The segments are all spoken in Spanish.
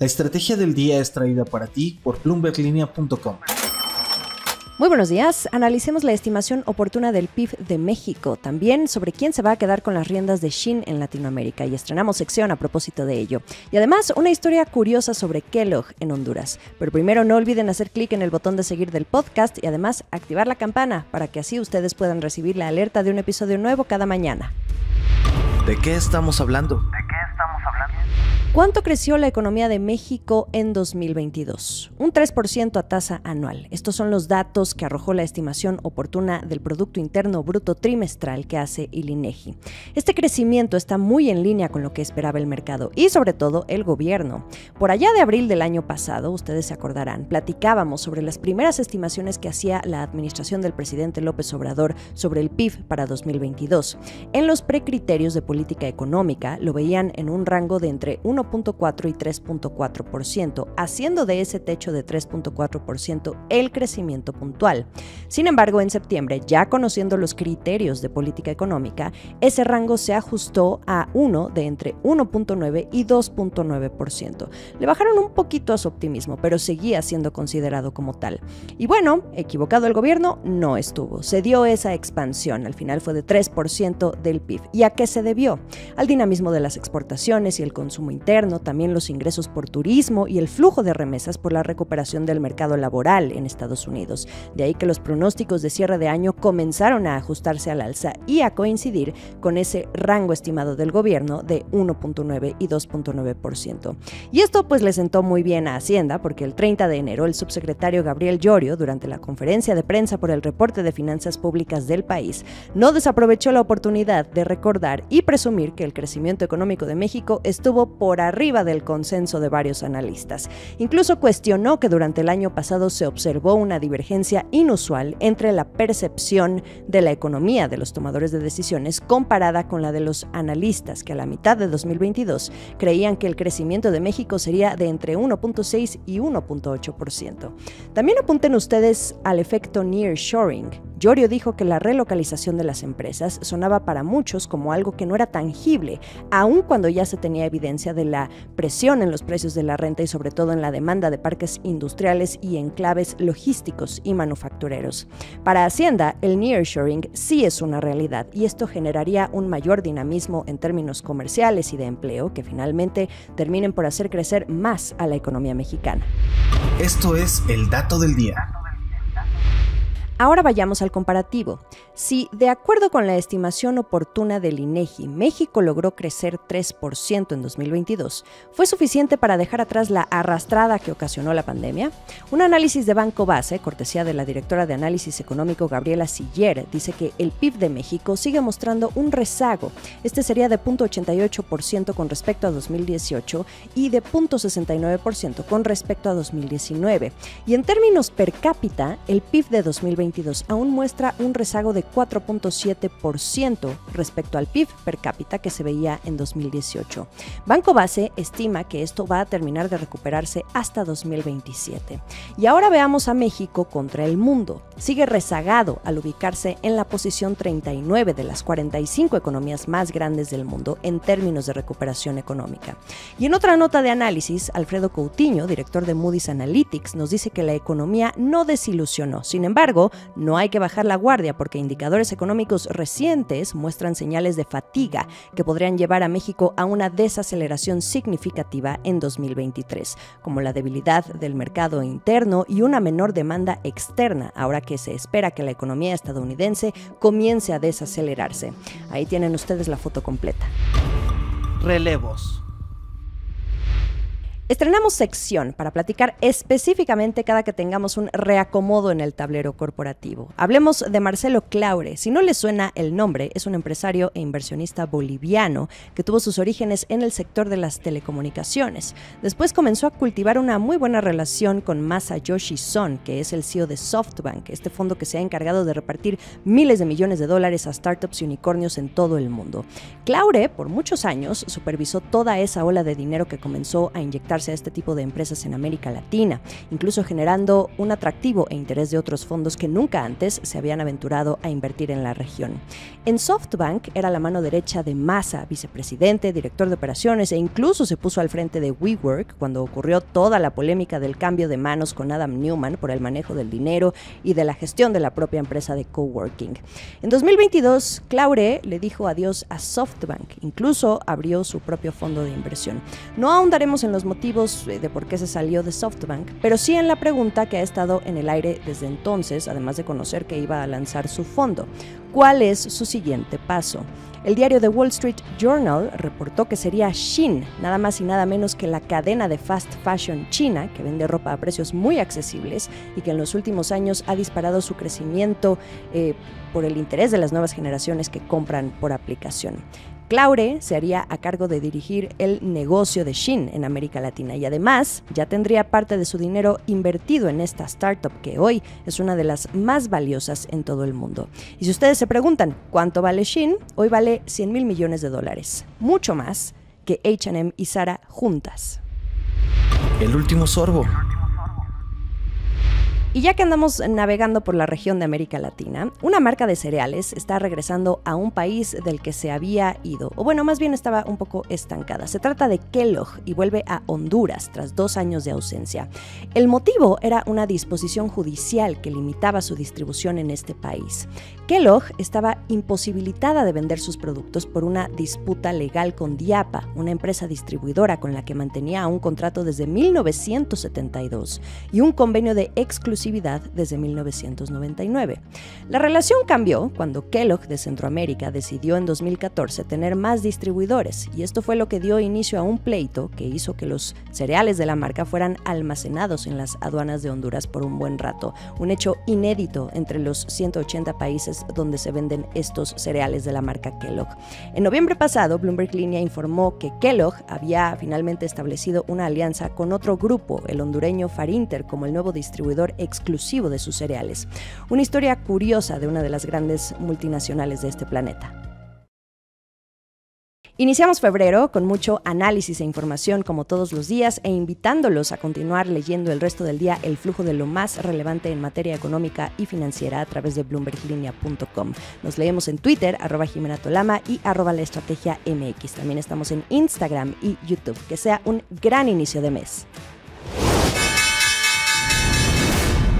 La estrategia del día es traída para ti por bloomberglinea.com. Muy buenos días. Analicemos la estimación oportuna del PIB de México, también sobre quién se va a quedar con las riendas de Shein en Latinoamérica, y estrenamos sección a propósito de ello. Y además, una historia curiosa sobre Kellogg en Honduras. Pero primero no olviden hacer clic en el botón de seguir del podcast y además activar la campana para que así ustedes puedan recibir la alerta de un episodio nuevo cada mañana. ¿De qué estamos hablando? ¿Cuánto creció la economía de México en 2022? Un 3% a tasa anual. Estos son los datos que arrojó la estimación oportuna del Producto Interno Bruto trimestral que hace el INEGI. Este crecimiento está muy en línea con lo que esperaba el mercado y sobre todo el gobierno. Por allá de abril del año pasado, ustedes se acordarán, platicábamos sobre las primeras estimaciones que hacía la administración del presidente López Obrador sobre el PIB para 2022. En los precriterios de política económica lo veían en un rango de entre 1.4 y 3.4%, haciendo de ese techo de 3.4% el crecimiento puntual. Sin embargo, en septiembre, ya conociendo los criterios de política económica, ese rango se ajustó a uno de entre 1.9 y 2.9%. Le bajaron un poquito a su optimismo, pero seguía siendo considerado como tal. Y bueno, equivocado el gobierno, no estuvo. Se dio esa expansión, al final fue de 3% del PIB. ¿Y a qué se debió? Al dinamismo de las exportaciones y el consumo interno, también los ingresos por turismo y el flujo de remesas por la recuperación del mercado laboral en Estados Unidos. De ahí que los pronósticos de cierre de año comenzaron a ajustarse al alza y a coincidir con ese rango estimado del gobierno de 1.9 y 2.9%. Y esto pues le sentó muy bien a Hacienda, porque el 30 de enero el subsecretario Gabriel Llorio, durante la conferencia de prensa por el reporte de finanzas públicas del país, no desaprovechó la oportunidad de recordar y presumir que el crecimiento económico de México estuvo por arriba del consenso de varios analistas. Incluso cuestionó que durante el año pasado se observó una divergencia inusual entre la percepción de la economía de los tomadores de decisiones comparada con la de los analistas, que a la mitad de 2022 creían que el crecimiento de México sería de entre 1.6 y 1.8%. También apunten ustedes al efecto nearshoring. Llorio dijo que la relocalización de las empresas sonaba para muchos como algo que no era tangible, aun cuando ya se tenía evidencia de la presión en los precios de la renta y sobre todo en la demanda de parques industriales y enclaves logísticos y manufactureros. Para Hacienda, el nearshoring sí es una realidad y esto generaría un mayor dinamismo en términos comerciales y de empleo que finalmente terminen por hacer crecer más a la economía mexicana. Esto es el dato del día. Ahora vayamos al comparativo. Si, de acuerdo con la estimación oportuna del INEGI, México logró crecer 3% en 2022, ¿fue suficiente para dejar atrás la arrastrada que ocasionó la pandemia? Un análisis de Banco Base, cortesía de la directora de Análisis Económico Gabriela Siller, dice que el PIB de México sigue mostrando un rezago. Este sería de 0.88% con respecto a 2018 y de 0.69% con respecto a 2019. Y en términos per cápita, el PIB de 2022 aún muestra un rezago de 4.7% respecto al PIB per cápita que se veía en 2018. Banco Base estima que esto va a terminar de recuperarse hasta 2027. Y ahora veamos a México contra el mundo. Sigue rezagado al ubicarse en la posición 39 de las 45 economías más grandes del mundo en términos de recuperación económica. Y en otra nota de análisis, Alfredo Coutinho, director de Moody's Analytics, nos dice que la economía no desilusionó. Sin embargo, no hay que bajar la guardia porque indicadores económicos recientes muestran señales de fatiga que podrían llevar a México a una desaceleración significativa en 2023, como la debilidad del mercado interno y una menor demanda externa, ahora que se espera que la economía estadounidense comience a desacelerarse. Ahí tienen ustedes la foto completa. Relevos. Estrenamos sección para platicar específicamente cada que tengamos un reacomodo en el tablero corporativo. Hablemos de Marcelo Claure. Si no le suena el nombre, es un empresario e inversionista boliviano que tuvo sus orígenes en el sector de las telecomunicaciones. Después comenzó a cultivar una muy buena relación con Masayoshi Son, que es el CEO de SoftBank, este fondo que se ha encargado de repartir miles de millones de dólares a startups y unicornios en todo el mundo. Claure, por muchos años, supervisó toda esa ola de dinero que comenzó a inyectarse sumarse a este tipo de empresas en América Latina, incluso generando un atractivo e interés de otros fondos que nunca antes se habían aventurado a invertir en la región. En SoftBank era la mano derecha de Massa, vicepresidente, director de operaciones e incluso se puso al frente de WeWork cuando ocurrió toda la polémica del cambio de manos con Adam Neumann por el manejo del dinero y de la gestión de la propia empresa de coworking. En 2022, Claure le dijo adiós a SoftBank, incluso abrió su propio fondo de inversión. No ahondaremos en los motivos de por qué se salió de SoftBank, pero sí en la pregunta que ha estado en el aire desde entonces, además de conocer que iba a lanzar su fondo. ¿Cuál es su siguiente paso? El diario The Wall Street Journal reportó que sería Shein, nada más y nada menos que la cadena de fast fashion china, que vende ropa a precios muy accesibles y que en los últimos años ha disparado su crecimiento por el interés de las nuevas generaciones que compran por aplicación. Claure se haría a cargo de dirigir el negocio de Shein en América Latina y además ya tendría parte de su dinero invertido en esta startup que hoy es una de las más valiosas en todo el mundo. Y si ustedes se preguntan cuánto vale Shein, hoy vale $100,000 millones, mucho más que H&M y Zara juntas. El último sorbo. Y ya que andamos navegando por la región de América Latina, una marca de cereales está regresando a un país del que se había ido, o bueno, más bien estaba un poco estancada. Se trata de Kellogg y vuelve a Honduras tras 2 años de ausencia. El motivo era una disposición judicial que limitaba su distribución en este país. Kellogg estaba imposibilitada de vender sus productos por una disputa legal con Diapa, una empresa distribuidora con la que mantenía un contrato desde 1972 y un convenio de exclusividad desde 1999. La relación cambió cuando Kellogg de Centroamérica decidió en 2014 tener más distribuidores y esto fue lo que dio inicio a un pleito que hizo que los cereales de la marca fueran almacenados en las aduanas de Honduras por un buen rato, un hecho inédito entre los 180 países donde se venden estos cereales de la marca Kellogg. En noviembre pasado, Bloomberg Línea informó que Kellogg había finalmente establecido una alianza con otro grupo, el hondureño Farinter, como el nuevo distribuidor exclusivo de sus cereales. Una historia curiosa de una de las grandes multinacionales de este planeta. Iniciamos febrero con mucho análisis e información como todos los días e invitándolos a continuar leyendo el resto del día el flujo de lo más relevante en materia económica y financiera a través de bloomberglinea.com. Nos leemos en Twitter, @JimenaTolama y @LaEstrategiaMX. También estamos en Instagram y YouTube. Que sea un gran inicio de mes.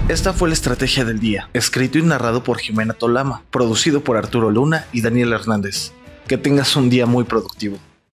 Esta fue la Estrategia del Día, escrito y narrado por Jimena Tolama, producido por Arturo Luna y Daniel Hernández. Que tengas un día muy productivo.